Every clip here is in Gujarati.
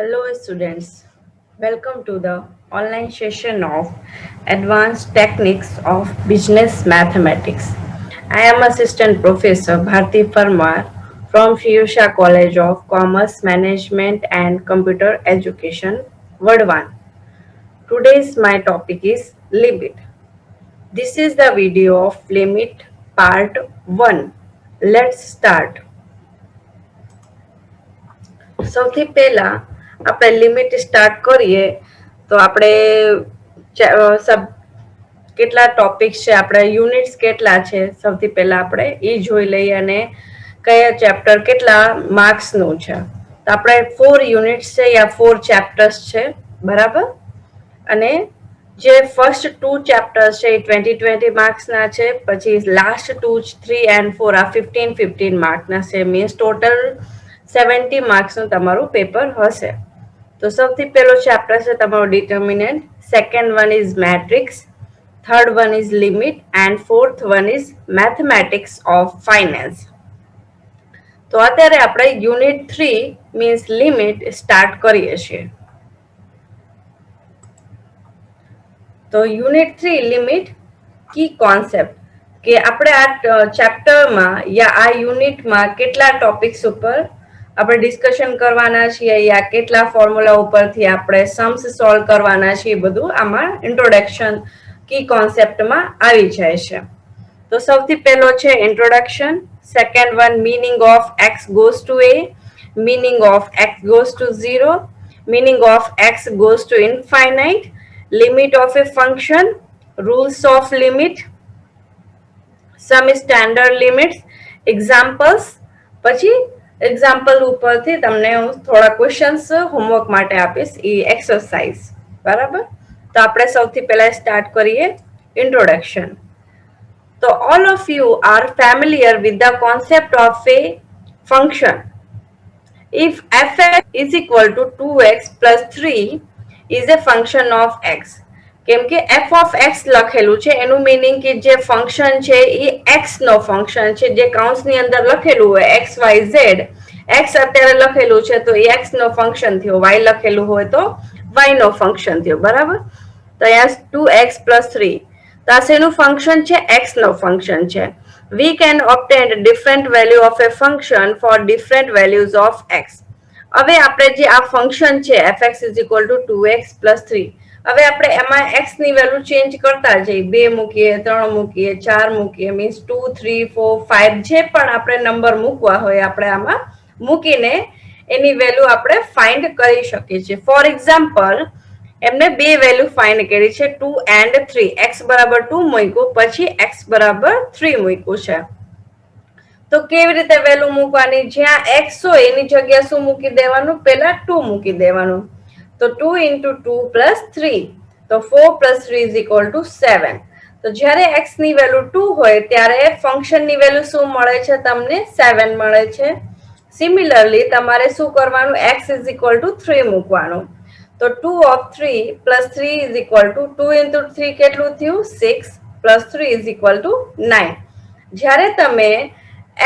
Hello students, welcome to the online session of Advanced Techniques of Business Mathematics. I am Assistant Professor Bharti Parmar from Shiyusha College of Commerce Management and Computer Education, Vadwan. Today's my topic is limit. This is the video of limit part 1. Let's start. સૌથી પહેલા આપણે લિમિટ સ્ટાર્ટ કરીએ તો આપણે કેટલા ટોપિક્સ છે, આપણે યુનિટ્સ કેટલા છે, સૌથી પહેલા આપણે એ જોઈ લઈએ અને કયા ચેપ્ટર કેટલા માર્ક્સનું છે. તો આપણે 4 યુનિટ્સ છે યા 4 ચેપ્ટર્સ છે, બરાબર. અને જે ફર્સ્ટ 2 ચેપ્ટર્સ છે એ 20 માર્ક્સના છે, પછી લાસ્ટ 2 3 એન્ડ 4 આ 15 માર્કના છે. મીન્સ ટોટલ 70 માર્ક્સનું તમારું પેપર હશે. તો સૌથી પહેલો ચેપ્ટર છે તમારો determinant, second one is matrix, third one is limit and fourth one is mathematics of finance. તો અત્યારે આપણે યુનિટ 3 મીન્સ લિમિટ સ્ટાર્ટ કરીએ છીએ. તો યુનિટ 3 લિમિટ કી કોન્સેપ્ટ, કે આપણે આ ચેપ્ટરમાં યા આ યુનિટમાં કેટલા ટોપિક્સ ઉપર આપણે ડિસ્કશન કરવાના છીએ યા કેટલા ફોર્મ્યુલા ઉપરથી આપણે सम्स સોલ્વ કરવાના છીએ, બધું આમાં ઇન્ટ્રોડક્શન કી કોન્સેપ્ટમાં આવી જાય છે. તો સૌથી પહેલો છે introduction, second one meaning of x goes to a, meaning of x goes to 0, meaning of x goes to infinite, limit of a function, rules of limit, some standard limits, examples. પછી એક્ઝામ્પલ ઉપરથી તમને હું થોડા ક્વેશ્ચન્સ હોમવર્ક માટે આપીશ, એ એક્સરસાઇઝ, બરાબર. તો આપણે સૌથી પહેલા સ્ટાર્ટ કરીએ ઇન્ટ્રોડક્શન. તો all of you are familiar with the concept of a function. If fx is equal to 2x plus 3 is a function of x. કેમ કે f of x લખેલું છે એનું મીનિંગ કે જે ફંક્શન છે એ x નો ફંક્શન છે, જે કૌંસની અંદર લખેલું હોય x y z, x અત્યારે લખેલું છે તો એ x નો ફંક્શન થયો, y લખેલું હોય તો y નો ફંક્શન થયો, બરાબર. તો અહીંયા 2x plus 3 તો આ શેનું ફંક્શન છે? x નો ફંક્શન છે. We can obtain different value of a function for different values of x. હવે આપણે જે આ ફંક્શન છે fx is equal to 2x plus 3, હવે આપણે એમાં x ની વેલ્યુ ચેન્જ કરતા જઈએ, 2 મૂકીએ, 3 મૂકીએ, 4 મૂકીએ, મીન્સ 2 3 4 5 જે પણ આપણે નંબર મૂકવા હોય આપણે આમાં મૂકીને એની વેલ્યુ આપણે ફાઇન્ડ કરી શકીએ છીએ. ફોર એક્ઝામ્પલ એમને બે વેલ્યુ ફાઇન્ડ કરી છે, 2 and 3. x બરાબર 2 મૂક્યું, પછી x બરાબર 3 મૂક્યું છે. તો કેવી રીતે વેલ્યુ મૂકવાની? જ્યાં x હોય એની જગ્યા શું મૂકી દેવાનું? પહેલા 2 મૂકી દેવાનું. તો 2 into 2 plus 3, તો 4 plus 3 is equal to 7. તો જ્યારે x ની વેલ્યુ 2 હોય ત્યારે ફંક્શન ની વેલ્યુ શું મળે છે? તમને 7 મળે છે. સિમિલરલી તમારે શું કરવાનું? x is equal to 3 મૂકવાનું. તો 2 of 3 plus 3 is equal to 2 into 3 કેટલું થયું? 6 plus 3 is equal to 9. જ્યારે તમે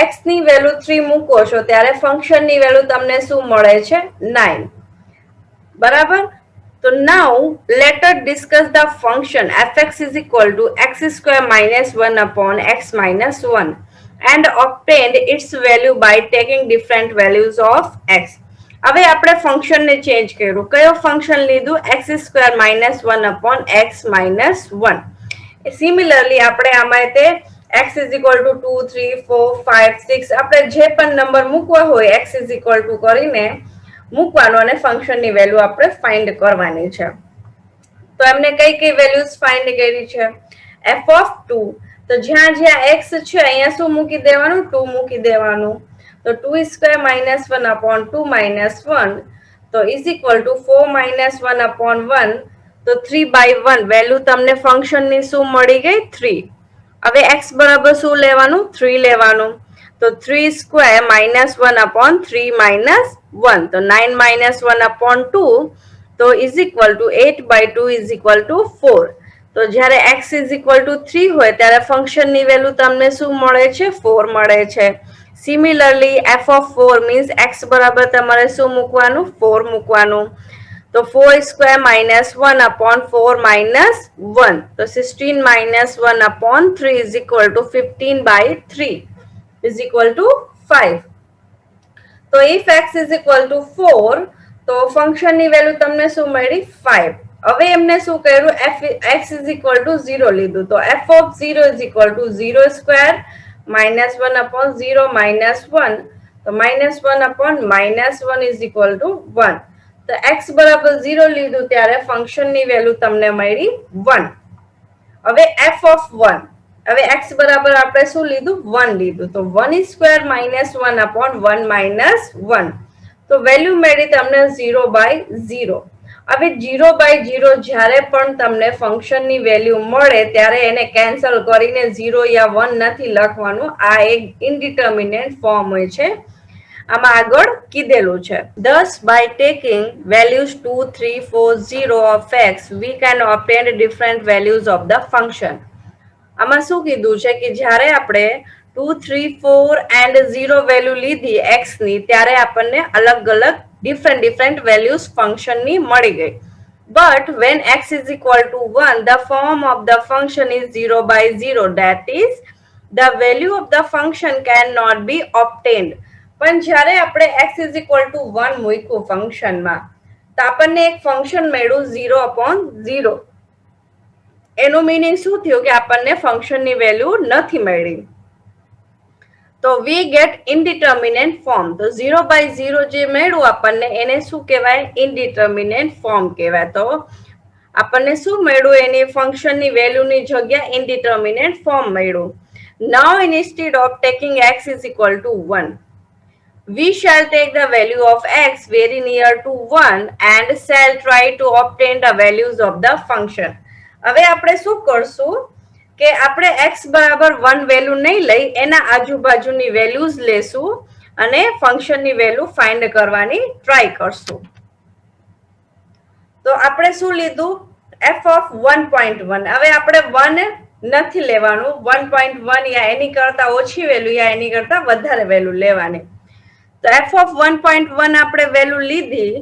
x ની વેલ્યુ 3 મૂકો છો ત્યારે ફંક્શન ની વેલ્યુ તમને શું મળે છે? 9, બરાબર. તો now let us discuss the function fx is equal to x square minus 1 upon x minus 1 and obtained its value by taking different values of x. હવે આપણે ફંક્શન ને ચેન્જ કર્યું. કયો ફંક્શન લીધું? x square minus 1 upon x minus 1. Similarly આપણે આમાં તે x is equal to 2 3 4 5 6 આપણે જે પણ નંબર મૂકવા હોય x is equal to કરીને મૂકવાનો અને ફંક્શન ની વેલ્યુ આપણે ફાઇન્ડ કરવાની છે. તો એમને કઈ કઈ વેલ્યુઝ ફાઇન્ડ કરી છે? f of 2, તો જ્યાં જ્યાં x છે અહીંયા શું મૂકી દેવાનું? 2 મૂકી દેવાનું. તો 2 square minus 1 upon 2 minus 1, તો is equal to 4 minus 1 upon 1, તો 3 by 1 વેલ્યુ તમને ફંક્શન ની શું મળી ગઈ? 3. હવે x બરાબર શું લેવાનું? 3 લેવાનું. તો 3 square minus 1 upon 3 minus 1, તો 9 minus 1 upon 2, તો is equal to 8 by 2 is equal to 4. તો જ્યારે x is equal to 3 હોય ત્યારે ફંક્શન ની વેલ્યુ તમને શું મળે છે? 4 મળે છે. Similarly F of 4 means x બરાબર તમારે શું મૂકવાનું 4 મૂકવાનું. તો 4 સ્ક્વેર માઇનસ 1 upon 4 minus 1. તો 16 minus 1 upon 3 is equal to 15 by 3 is equal to 5. તો if x is equal to 4 તો ફંક્શનની વેલ્યુ તમને શું મળી 5. હવે એમને શું કર્યું x is equal to 0 લીધું. તો f of 0 is equal to 0 square minus 1 upon 0 minus 1. તો minus 1 upon minus 1 is equal to 1. તો x બરાબર 0 લીધું ત્યારે ફંક્શનની વેલ્યુ તમને મળી 1. હવે f of 1, હવે x બરાબર આપણે શું લીધું 1 લીધું. તો 1 સ્ક્વેર minus 1 upon 1 minus 1. તો વેલ્યુ મળી તમને 0 by 0. હવે 0 by 0 જ્યારે પણ તમને ફંક્શનની વેલ્યુ મળે ત્યારે એને કેન્સલ કરીને 0 યા 1 નથી લખવાનું. આ એક ઇનડિટર્મિનેટ ફોર્મ હોય છે. આમાં આગળ કીધેલું છે. Thus by taking values 2, 3, 4, 0 of x we can obtain different values of the function. આમાં શું કીધું છે કે જ્યારે આપણે 2, 3, 4 and 0 વેલ્યુ લીધી x ની ત્યારે આપણને અલગ અલગ ડિફરન્ટ વેલ્યુઝ ફંક્શનની મળી ગઈ. But when x is equal to 1 the form of the function is 0 by 0, that is the value of the function cannot be obtained. પણ જ્યારે આપણે x is equal to 1 મૂક્યું ફંક્શનમાં તો આપણને એક ફંક્શન મળ્યું 0 upon 0. એનું મીનિંગ શું થયું કે આપણને ફંક્શનની વેલ્યુ નથી મળી. તો વી ગેટ ઇનડિટર્મિનેટ ફોર્મ. તો 0 by 0 જે મળ્યું આપણને એને શું કહેવાય ઇનડિટર્મિનેટ ફોર્મ કહેવાય. તો આપણને શું મળ્યું એની ફંક્શનની વેલ્યુની જગ્યા ઇનડિટર્મિનેટ ફોર્મ મળ્યું. Now instead of taking x is equal to 1, we shall take the value of x very near to 1 and shall try to obtain the values of the function. હવે આપણે શું કરશું કે આપણે x બરાબર 1 વેલ્યુ નહીં લઈ એના આજુબાજુની વેલ્યુઝ લેશું અને ફંક્શનની વેલ્યુ ફાઇન્ડ કરવાની ટ્રાય કરશું. તો આપણે શું લીધું f of 1.1. હવે આપણે 1 નથી લેવાનું, 1.1 યા એની કરતા ઓછી વેલ્યુ યા એની કરતા વધારે વેલ્યુ લેવાની. તો f of 1.1 આપણે વેલ્યુ લીધી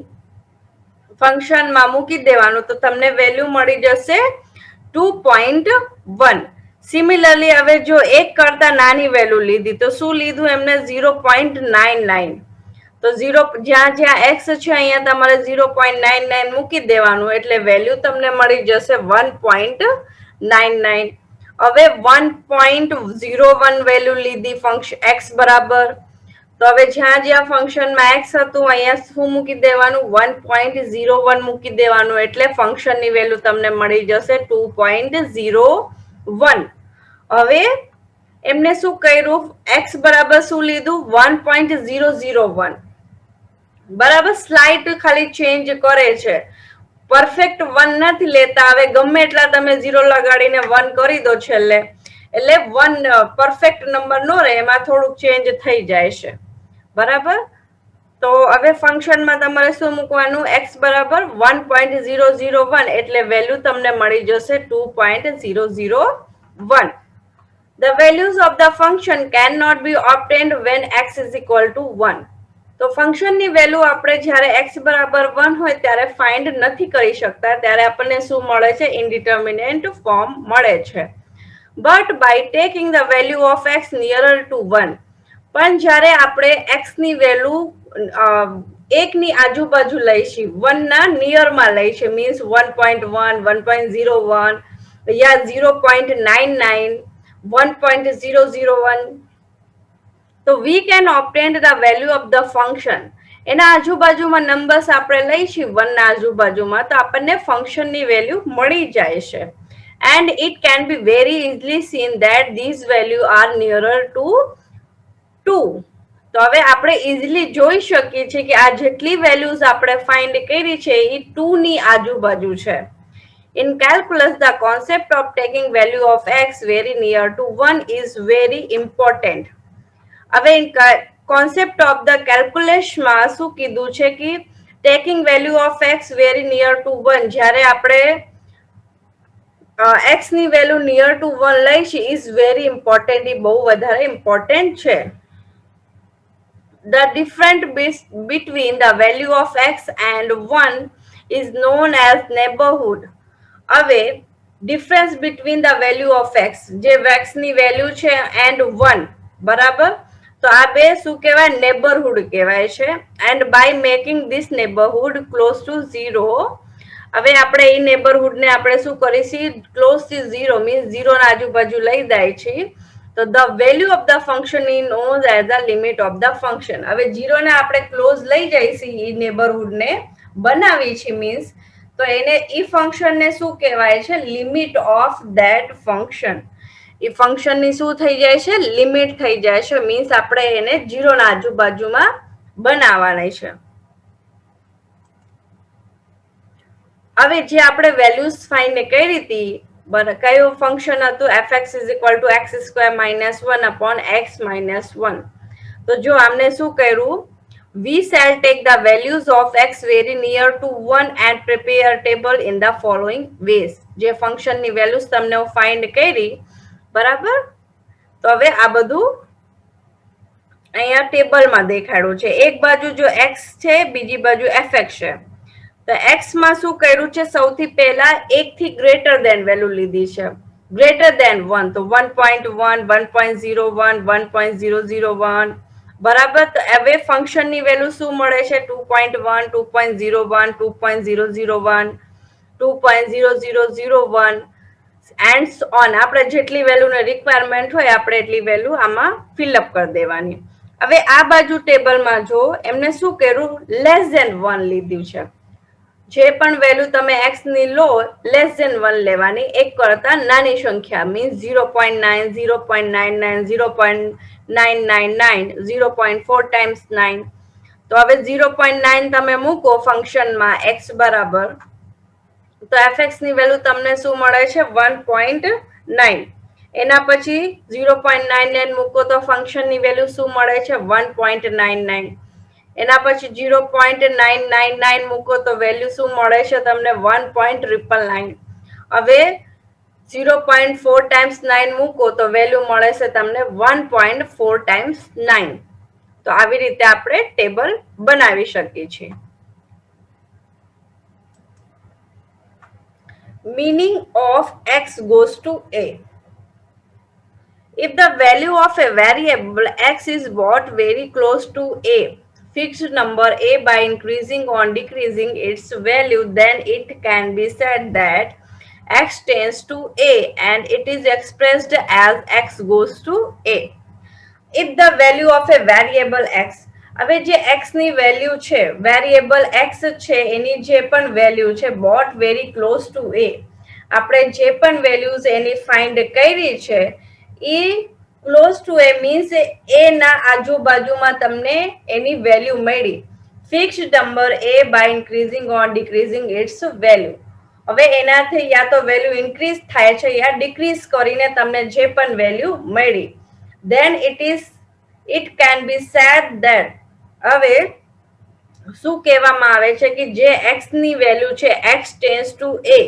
ફંક્શનમાં મૂકી દેવાનું તો તમને વેલ્યુ મળી જશે 2.1. સિમિલરલી હવે જો એક કરતા નાની વેલ્યુ લીધી તો શું લીધું એમને 0.99. તો 0 જ્યાં જ્યાં x છે અહીંયા તમારે 0.99 મૂકી દેવાનું એટલે વેલ્યુ તમને મળી જશે 1.99. હવે 1.01 વેલ્યુ લીધી ફંક્શન x બરાબર. તો હવે જ્યાં જ્યાં ફંક્શનમાં x હતું અહીંયા શું મૂકી દેવાનું 1.01 મૂકી દેવાનું એટલે ફંક્શનની વેલ્યુ તમને મળી જશે 2.01. હવે એમને શું કર્યું x બરાબર શું લીધું 1.001 બરાબર. સ્લાઇટ ખાલી ચેન્જ કરે છે, પરફેક્ટ 1 નથી લેતા. હવે ગમે એટલા તમે 0 લગાડીને 1 કરી દો છેલ્લે એટલે 1 પરફેક્ટ નંબર નો રહે, એમાં થોડુંક ચેન્જ થઈ જાય છે બરાબર. તો હવે ફંક્શનમાં તમારે શું મૂકવાનું x બરાબર 1.001 એટલે વેલ્યુ તમને મળી જશે 2.001. The values of the function cannot be obtained when x is equal to 1. તો ફંક્શનની વેલ્યુ આપણે જ્યારે x બરાબર 1 હોય ત્યારે ફાઇન્ડ નથી કરી શકતા, ત્યારે આપણને શું મળે છે ઇનડિટર્મિનેટ ફોર્મ મળે છે. But by taking the value of x nearer to 1, પણ જ્યારે આપણે x ની વેલ્યુ 1 ની આજુબાજુ લઈશું, 1 ના નિયરમાં લઈશું મીન્સ 1.1, 1.01 યા 0.99, 1.001, તો we can obtain the value of the function. એના આજુબાજુમાં નંબર્સ આપણે લઈશું 1 ના આજુબાજુમાં તો આપણને ફંક્શનની વેલ્યુ મળી જાય છે. And it can be very easily seen that these value are nearer to 2. તો હવે આપણે ઇઝીલી જોઈ શકીએ છીએ કે આ જેટલી વેલ્યુઝ આપણે ફાઇન્ડ કરી છે એ 2 ની આજુબાજુ છે. In calculus, the concept of taking value of x very near to 1 is very important. હવે કોન્સેપ્ટ ઓફ ધ કેલ્ક્યુલેશનમાં શું કીધું છે કે taking value of x very near to 1 જ્યારે આપણે એક્સ ની વેલ્યુ નિયર ટુ 1 લઈશું ઇઝ વેરી ઇમ્પોર્ટન્ટ. એ બહુ વધારે ઇમ્પોર્ટન્ટ છે. The difference between the value of x and 1 is known as neighborhood. હવે difference between the value of x, જે x ની વેલ્યુ છે એન્ડ 1, બરાબર, તો આ બે શું કહેવાય, નેબરહુડ કહેવાય છે. And by making this neighbourhood close to 0, હવે આપણે એ નેબરહુડ ને આપણે શું કરીશું, ક્લોઝ ટુ 0 મીન્સ 0 ના આજુબાજુ લઈ જાય છે. તો the value of the function is known as the limit of the function. હવે 0 ને આપણે ક્લોઝ લઈ જઈશું, એ નેબરહુડ ને બનાવી છે મીન્સ, તો એને ઈ ફંક્શન ને શું કહેવાય છે, limit of that function. A function ની શું થઈ જાય છે, લિમિટ થઈ જાય છે, મીન્સ આપણે એને 0 ના આજુબાજુમાં બનાવવાની છે. હવે જે આપણે વેલ્યુઝ ફાઇન્ડ કરી હતી, કયું ફંક્શન હતું, fx is equal to x square minus 1 upon x minus 1. તો જો આમને શું કર્યું, we shall take the values of x very near to 1 and prepare a table in the following ways. જે ફંક્શન ની વેલ્યુઝ તમને ફાઇન્ડ કરી, બરાબર, તો હવે આ બધું અહીંયા ટેબલમાં દેખાડ્યું છે. એક બાજુ જો x છે, બીજી બાજુ fx છે. તો x માં શું કર્યું છે, સૌથી પહેલા 1 થી ગ્રેટર દેન વેલ્યુ લીધી છે, ગ્રેટર દેન 1, તો 1.1, 1.01, 1.001, બરાબર. તો હવે ફંક્શન ની વેલ્યુ શું મળે છે, 2.1, 2.01, 2.001, 2.0001 એન્ડ ઓન. આપણે જેટલી વેલ્યુ ને રિક્વાયરમેન્ટ હોય આપણે એટલી વેલ્યુ આમાં ફિલઅપ કરી દેવાની. હવે આ બાજુ ટેબલમાં જો એમને શું કર્યું, લેસ ધેન 1 લીધું છે. જે પણ વેલ્યુ તમે x ની લો, લેસ ધેન 1 લેવાની, એક કરતા નાની સંખ્યા, મીન્સ 0.9, 0.99, 0.999, 0.4 ટાઈમ્સ 9. તો હવે 0.9 તમે મૂકો ફંક્શનમાં x બરાબર, તો fx ની વેલ્યુ તમને શું મળે છે, 1.9. એના પછી 0.99 મૂકો તો ફંક્શન ની વેલ્યુ શું મળે છે, 1.99. એના પછી 0.999 મૂકો તો વેલ્યુ શું મળે છે તમને, 1.999. હવે 0.4 ટાઈમ્સ 9 મૂકો તો વેલ્યુ મળે છે તમને 1.4 ટાઈમ્સ 9. તો આવી રીતે આપણે ટેબલ બનાવી શકીએ છીએ. Meaning of x goes to a. If the value of a variable x is brought very close to a fixed number a by increasing or decreasing its value, then it can be said that x tends to a and it is expressed as x goes to a. If the value of a variable x, હવે જે x ની વેલ્યુ છે, વેરિયેબલ x છે, એની જે પણ વેલ્યુ છે, brought very close to a, આપણે જે પણ વેલ્યુઝ એની ફાઇન્ડ કરી છે, એ ક્લોઝ ટુ એ મીન્સ એ ના આજુબાજુમાં તમને એની વેલ્યુ મળી. ફિક્સ્ડ નંબર એ by increasing or decreasing its value. હવે એનાથી યા તો વેલ્યુ ઇન્ક્રીઝ થાય છે યા ડિક્રીઝ કરીને તમને જે પણ વેલ્યુ મળી, then it can be said that. હવે શું કહેવામાં આવે છે કે જે x ની વેલ્યુ છે, x tends to a,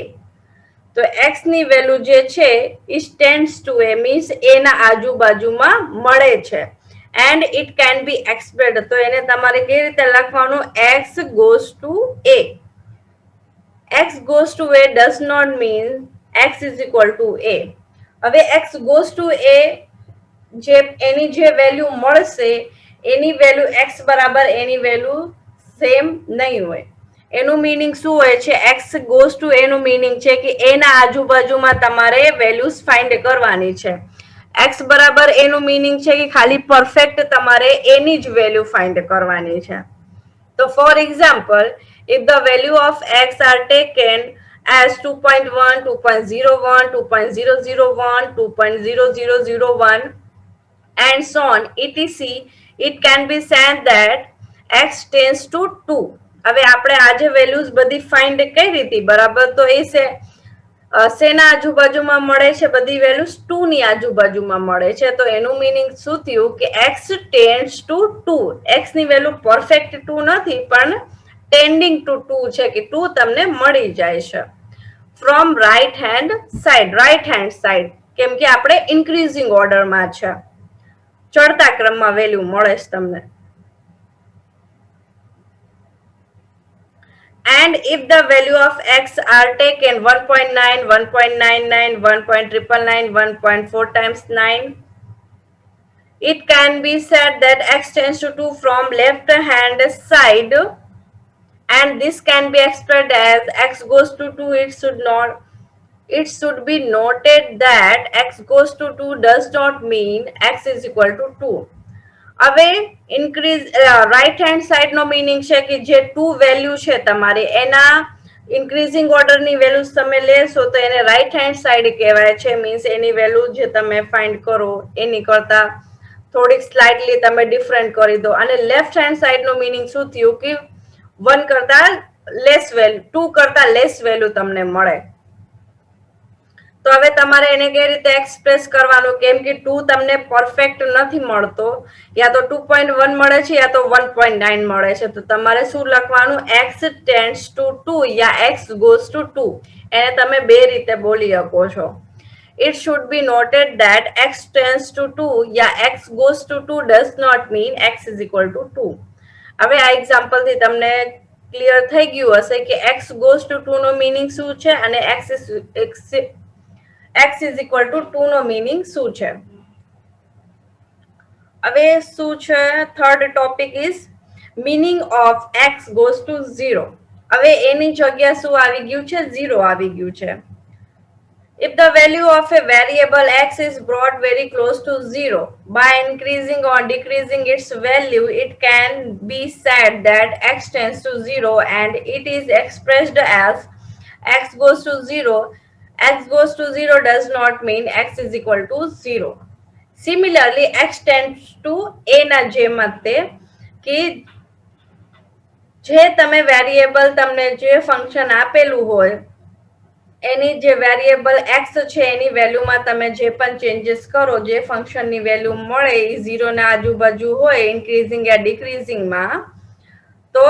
તો x ની વેલ્યુ જે છે એ tends to a means a ના આજુબાજુમાં મળે છે. And it can be expressed, તો એને તમારે કેવી રીતે લખવાનું, x goes to a. x goes to a does not mean x is equal to a. હવે x goes to a, જે એની જે વેલ્યુ મળશે એની વેલ્યુ x બરાબર એની વેલ્યુ સેમ નહીં હોય. એનું મીનિંગ શું હોય છે, x goes to a નું મીનિંગ છે કે એના આજુબાજુમાં તમારે વેલ્યુઝ ફાઇન્ડ કરવાની છે. x બરાબર એનું મીનિંગ છે કે ખાલી પરફેક્ટ તમારે એની જ વેલ્યુ ફાઇન્ડ કરવાની છે. તો for example, if the value of x are taken as 2.1, 2.01, 2.001, 2.0001 and so on etc, it can be said that x tends to 2. હવે આપણે આજે વેલ્યુઝ બધી ફાઇન્ડ કરી હતી, બરાબર, તો એ શેના આજુબાજુમાં મળે છે, બધી વેલ્યુઝ 2 ની આજુબાજુમાં મળે છે. તો એનું મીનિંગ શું થયું કે x tends to 2. x ની વેલ્યુ પરફેક્ટ 2 નથી પણ ટેન્ડિંગ ટુ 2 છે કે 2 તમને મળી જાય છે. ફ્રોમ રાઈટ હેન્ડ સાઈડ, કેમ કે આપણે ઇન્ક્રીઝિંગ ઓર્ડરમાં છે, ચડતા ક્રમમાં વેલ્યુ મળે છે તમને. and if the value of x are taken 1.9, 1.99, 1.999, 1.4 times 9, it can be said that x tends to 2 from left hand side, and this can be expressed as x goes to 2. It should be noted that x goes to 2 does not mean x is equal to 2. હવે ઇન્ક્રીઝ રાઈટ હેન્ડ સાઈડ નો મીનિંગ છે કે જે ટુ વેલ્યુ છે તમારે એના ઇન્ક્રીઝિંગ ઓર્ડરની વેલ્યુઝ તમે લેશો તો એને રાઈટ હેન્ડ સાઈડ કહેવાય છે. મીન્સ એની વેલ્યુ જે તમે ફાઇન્ડ કરો એની કરતા થોડીક સ્લાઇટલી તમે ડિફરન્ટ કરી દો. અને લેફ્ટ હેન્ડ સાઈડ નું મીનિંગ શું થયું કે 1 કરતા લેસ વેલ્યુ, 2 કરતા લેસ વેલ્યુ તમને મળે. તો હવે તમારે એને કઈ રીતે એક્સપ્રેસ કરવાનું, કેમ કે 2 તમને પરફેક્ટ નથી મળતો, યા તો 2.1 મળે છે યા તો 1.9 મળે છે. તો તમારે શું લખવાનું, x tends to 2 yeah x goes to 2. એને તમે બે રીતે બોલી શકો છો. It should be noted that x tends to 2 yeah x goes to 2 does not mean x is equal to 2. હવે આ એક્ઝામ્પલ થી તમને ક્લિયર થઈ ગયું હશે કે x goes to 2 નો મીનિંગ શું છે અને x is equal to 2 નો મીનિંગ શું છે. હવે શું છે third topic is meaning of x goes to 0. હવે એની જગ્યા શું આવી ગયું છે, 0 આવી ગયું છે. If the value of a variable x is brought very close to 0 by increasing or decreasing its value, it can be said that x tends to 0 and it is expressed as x goes to 0. X goes to 0 does not mean x is equal to 0. Similarly, x tends to a ના જેમ તે કે જે તમે વેરિયેબલ તમને જે ફંક્શન આપેલું હોય એની જે વેરિયેબલ x છે એની વેલ્યુમાં તમે જે પણ ચેન્જીસ કરો, જે ફંક્શનની વેલ્યુ મળે એ 0 ના આજુબાજુ હોય ઇન્ક્રીઝિંગ યા ડિક્રીઝિંગમાં, તો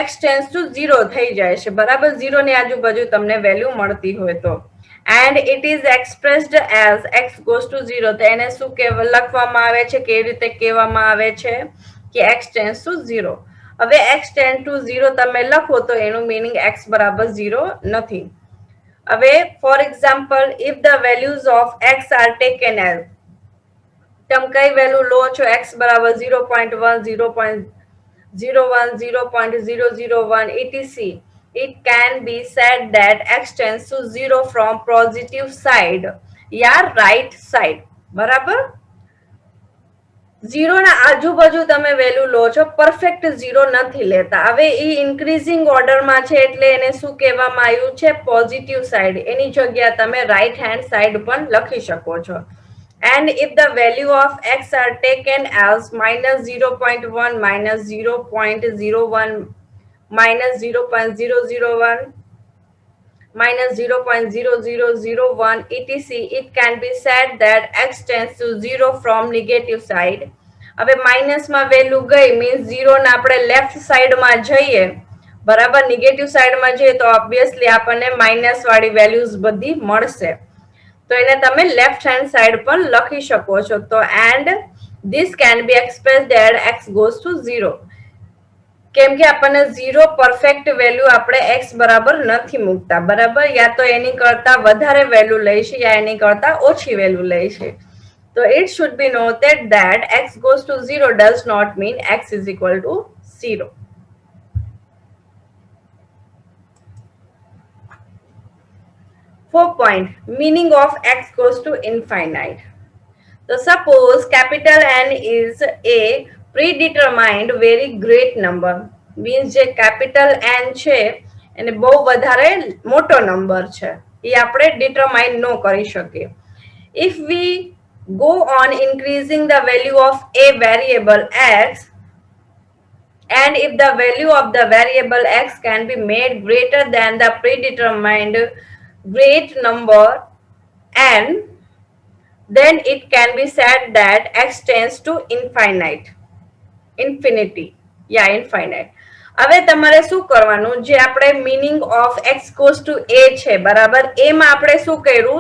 x ટેન્ડ્સ ટુ 0 થઈ જાય છે. બરાબર, 0 ની આજુબાજુ તમને વેલ્યુ મળતી હોય તો. And it is expressed as x goes to 0. તો એને શું લખવામાં આવે છે, કેવી રીતે કહેવામાં આવે છે કે x tends to 0. હવે x tends to 0 તમે લખો તો એનું મીનિંગ x બરાબર 0 નથી. હવે for example, if the values of x are taken as, તમે કઈ વેલ્યુ લો છો, x બરાબર 0.1, 0.01, 0.001 etc. It can be said that x tends to 0 from positive side या right side. બરાબર, 0 ના આજુબાજુ તમે વેલ્યુ લો છો, પરફેક્ટ 0 નથી લેતા. હવે એ ઇન્ક્રીઝિંગ ઓર્ડરમાં છે એટલે એને શું કહેવામાં આવ્યું છે, પોઝિટિવ સાઈડ. એની જગ્યા તમે રાઈટ હેન્ડ સાઈડ પણ લખી શકો છો. And if the value of x are taken as minus 0.1, minus 0.01, minus 0.001, minus 0.0001 etc, it can be said that x tends to 0 from negative side. હવે માઇનસમાં વેલ્યુ ગઈ મીન્સ 0 ના આપણે લેફ્ટ સાઈડમાં જઈએ, બરાબર, નેગેટિવ સાઈડમાં જઈએ તો ઓબ્વિયસલી આપણને માઇનસ વાળી વેલ્યુઝ બધી મળશે. તો એને તમે લેફ્ટ હેન્ડ સાઈડ પર લખી શકો છો. તો and this can be expressed at x goes to 0. કેમ કે આપણને 0 પરફેક્ટ વેલ્યુ આપણે x બરાબર નથી મૂકતા. બરાબર, યા તો એની કરતા વધારે વેલ્યુ લઈશું યા એની કરતા ઓછી વેલ્યુ લઈશું. તો it should be noted that x goes to 0 does not mean x is equal to 0. Point, meaning of x goes to infinite. So suppose capital N is a predetermined very great number. Means જે capital N છે એને બહુ વધારે મોટો નંબર છે, એ આપણે ડિટરમાઇન ન કરી શકીએ. If we go on increasing the value of a variable x, and if the value of the variable x can be made greater than the predetermined great number n, then it can be said that x tends to infinity. Yeah, infinite. હવે તમારે શું કરવાનું, જે આપણે meaning of x goes to a છે, બરાબર, એમાં આપણે શું કર્યું,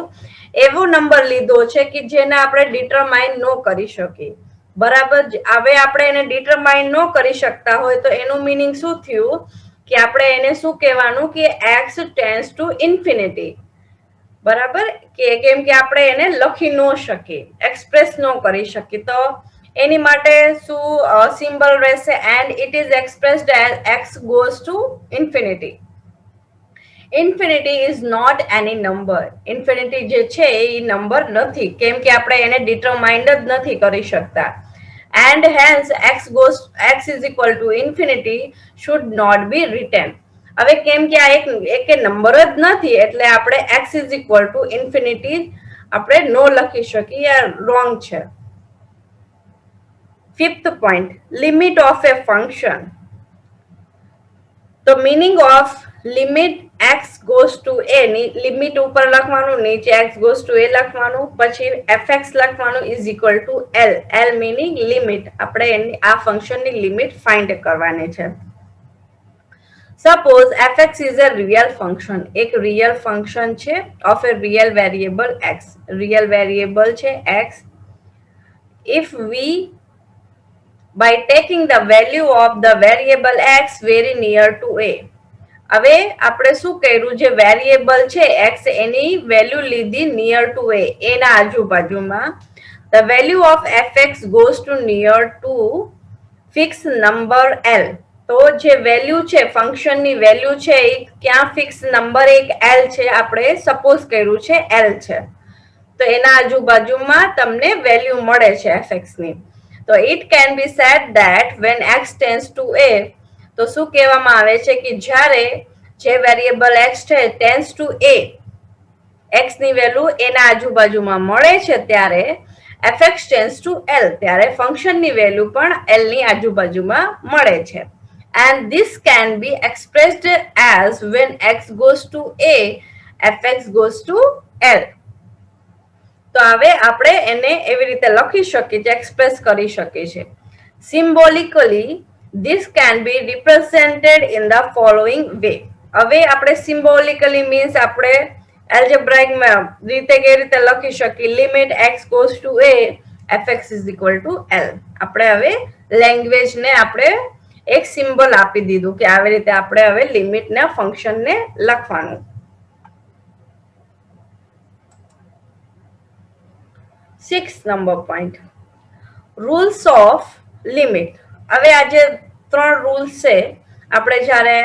એવો નંબર લીધો છે કે જેને આપણે ડિટરમાઇન ન કરી શકીએ. બરાબર, હવે આપણે એને ડિટરમાઇન ન કરી શકતા હોય તો એનું મીનિંગ શું થયું કે આપણે એને શું કહેવાનું કે x ટેન્ડ્સ ટુ ઇન્ફિનિટી, બરાબર, કે કેમ કે આપણે એને લખી ન શકીએ, એક્સપ્રેસ ન કરી શકીએ, તો એની માટે શું સિમ્બલ રહેશે, and it is expressed as x goes to infinity. Infinity is not any number. Infinity જે છે એ નંબર નથી, કેમ કે આપણે એને ડિટરમાઇન્ડ જ નથી કરી શકતા. And hence x is equal to infinity should not be written. હવે કેમ કે આ એક નંબર જ નથી એટલે આપણે x is equal to infinity આપણે નો લખી શકીએ, આ રોંગ છે. Fifth point, limit of a function. તો meaning of limit x goes to a ની લિમિટ ઉપર લખવાનું, નીચે x goes to a લખવાનું, પછી fx લખવાનું is equal to l. l meaning limit, આપણે એની આ ફંક્શનની લિમિટ ફાઇન્ડ કરવાની છે. Suppose fx is a real function, એક રિયલ ફંક્શન છે of A real variable x, real variable છે x. if we by taking the value of the variable x very near to a. હવે આપણે શું કર્યું, જે વેરિયેબલ છે x એની વેલ્યુ લીધી નિયર ટુ a, એના આજુબાજુમાં. the value of fx goes to near to fixed number l. તો જે વેલ્યુ છે ફંક્શનની વેલ્યુ છે એ ક્યાં ફિક્સ નંબર એક l છે, આપણે સપોઝ કર્યું છે l છે, તો એના આજુબાજુમાં તમને વેલ્યુ મળે છે fx ની. તો it can be said that when x tends to a, તો શું કહેવામાં આવે છે કે જ્યારે જે વેરિયેબલ x છે ટેન્ડ્સ ટુ a, x ની વેલ્યુ એના આજુબાજુમાં મળે છે ત્યારે fx tends to l, ત્યારે ફંક્શનની વેલ્યુ પણ l ની આજુબાજુમાં મળે છે. and this can be expressed as when x goes to a, fx goes to l. તો હવે આપણે એને એવી રીતે લખી શકીએ છીએ, એક્સપ્રેસ કરી શકીએ છીએ. Symbolically this can be represented in the following way. હવે આપણે સિમ્બોલિકલી મીન્સ આપણે એલ્જેબ્રાઇક રીતે કેવી રીતે લખી શકીએ, limit x goes to a, fx is equal to l. આપણે હવે લેંગ્વેજને આપણે એક સિમ્બોલ આપી દીધું કે આવી રીતે આપણે હવે લિમિટના ફંક્શનને લખવાનું. 6th number point, rules of limit. હવે આજે 3 રૂલ્સ છે, આપણે જ્યારે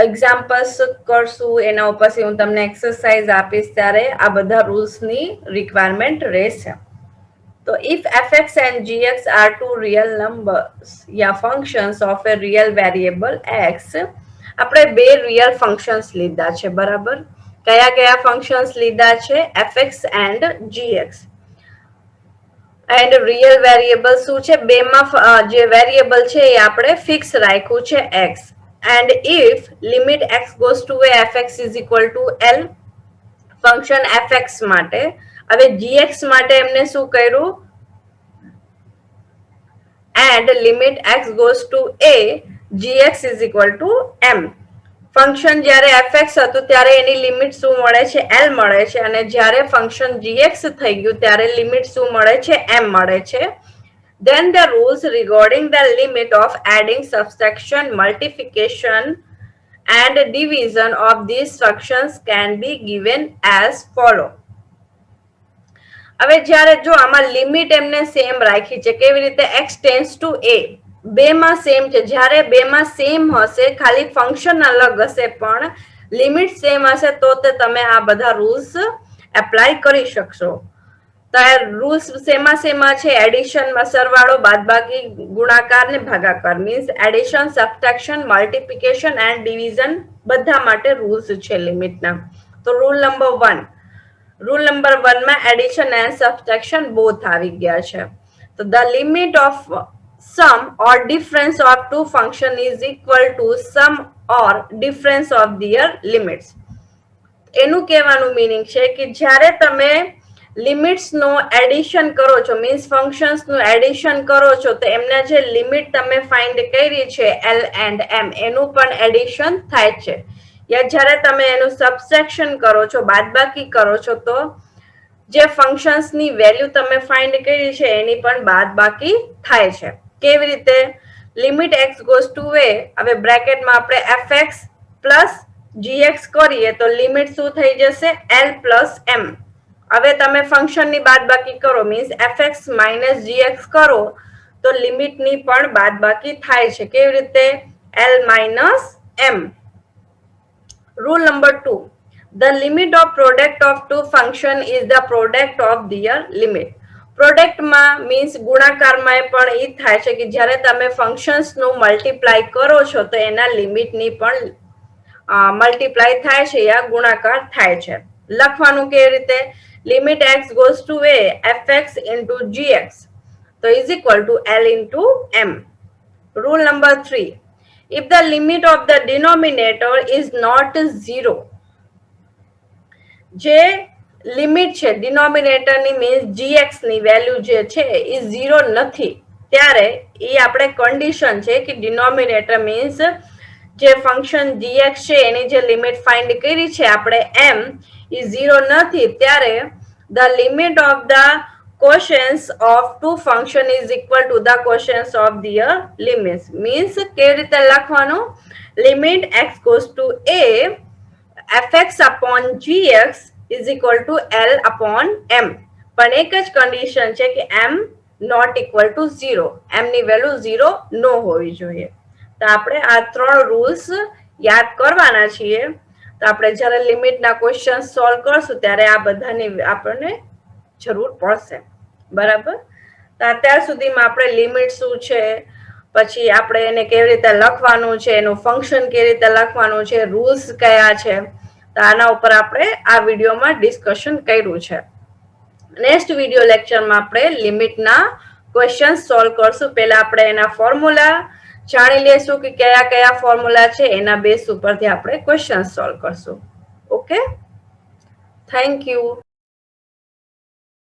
એક્ઝામ્પલ્સ કરશું એના ઉપરથી હું તમને એક્સરસાઇઝ આપીશ ત્યારે આ બધા રૂલ્સની રિક્વાયરમેન્ટ રહેશે. તો if fx and gx are two real numbers या functions of a real variable x, આપણે બે રિયલ ફંક્શન્સ લીધા છે, બરાબર. કયા કયા ફંક્શન્સ લીધા છે, fx and gx. And real variable શું છે, બેમાં જે વેરિયેબલ છે એ આપણે ફિક્સ રાખ્યું છે x. And if limit x goes to a, fx is equal to l, function fx માટે. હવે gx માટે એમને શું કર્યું, and limit x goes to a, gx is equal to m. Function જ્યારે fx હતું ત્યારે એની લિમિટ શું મળે છે, l મળે છે, અને જ્યારે ફંક્શન gx થઈ ગયું ત્યારે લિમિટ શું મળે છે, m મળે છે. then the rules regarding the limit of adding, subtraction, multiplication and division of these functions can be given as follow. હવે જ્યારે જો આમાં લિમિટ એમને સેમ રાખી છે, કેવી રીતે, x ટેન્ડ્સ ટુ a, બેમાં સેમ છે. જ્યારે બેમાં સેમ હશે, ખાલી ફંક્શન અલગ હશે પણ લિમિટ સેમ હશે તો તમે આ બધા રૂલ્સ એપ્લાય કરી શકશો. તો આ રૂલ્સ શેમાં છે, એડિશનમાં સરવાળો, બાદબાકી, ગુણાકાર ને ભાગાકાર, means addition, subtraction, multiplication and division બધા માટે રૂલ્સ છે લિમિટના. તો રૂલ નંબર 1, રૂલ નંબર 1 માં એડિશન એન્ડ સબટ્રેક્શન બોથ આવી ગયા છે. તો the limit of sum or difference of two function is equal to sum or difference of their limits. એનું કહેવાનું મીનિંગ છે કે જ્યારે તમે લિમિટ્સ નો એડિશન કરો છો, મીન્સ ફંક્શન્સ નું એડિશન કરો છો, તો એમના જે લિમિટ તમે ફાઇન્ડ કરી છે l and m, એનું પણ એડિશન થાય છે. યા જ્યારે તમે એનું સબટ્રેક્શન કરો છો, બાદબાકી કરો છો, તો જે ફંક્શન્સ ની વેલ્યુ તમે ફાઇન્ડ કરી છે એની પણ બાદબાકી થાય છે. કેવી રીતે, લિમિટ એક્સ ગોઝ ટુ એ, હવે બ્રેકેટમાં આપણે fx પ્લસ gx કરીએ તો લિમિટ શું થઈ જશે l પ્લસ m. હવે તમે ફંક્શનની બાદબાકી કરો મીન્સ fx માઇનસ gx કરો તો લિમિટની પણ બાદબાકી થાય છે. કેવી રીતે? l minus m. Rule number 2. The limit of product of two function is the product of their limit. પ્રોડક્ટમાં મીન્સ ગુણાકારમાં પણ એ થાય છે કે જ્યારે તમે ફંક્શન્સનું મલ્ટીપ્લાય કરો છો તો એના લિમિટની પણ મલ્ટીપ્લાય થાય છે યા ગુણાકાર થાય છે. લખવાનું કેવી રીતે? Limit x goes to A fx into gx તો is equal to l into m. Rule number 3. If the limit of the denominator is not 0, જે લિમિટ છે ડિનોમિનેટરની મીન્સ gx ની વેલ્યુ જે છે એ 0 નથી, ત્યારે એ આપણે કન્ડિશન છે કે ડિનોમિનેટર મીન્સ જે ફંક્શન gx છે એની જે લિમિટ ફાઇન્ડ કરી છે આપણે m એ 0 નથી, ત્યારે the limit of the quotients of two function is equal to the quotients of their limits. Means કેવી રીતે લખવાનું? Limit x goes to a fx upon gx is equal to l upon m. પણ એક જ કન્ડિશન છે કે m not equal to 0, m ની વેલ્યુ 0 ન હોવી જોઈએ. તો આપણે આ ત્રણ રૂલ્સ યાદ કરવાના છીએ. તો આપણે જ્યારે લિમિટના ક્વેશ્ચન સોલ્વ કરશું ત્યારે આ બધાની આપણને જરૂર પડશે. બરાબર? તો અત્યાર સુધીમાં આપણે લિમિટ શું છે, પછી આપણે એને કેવી રીતે લખવાનું છે, એનું ફંક્શન કેવી રીતે લખવાનું છે, રૂલ્સ કયા છે, તો આના ઉપર આપણે આ વિડીયોમાં ડિસ્કશન કર્યું છે. નેક્સ્ટ વિડીયો લેક્ચરમાં આપણે લિમિટના ક્વેશ્ચન સોલ્વ કરશું. પહેલા આપણે એના ફોર્મ્યુલા જાણી લેશું કે કયા કયા ફોર્મ્યુલા છે, એના બેઝ ઉપરથી આપણે ક્વેશ્ચન સોલ્વ કરશું. Okay, thank you.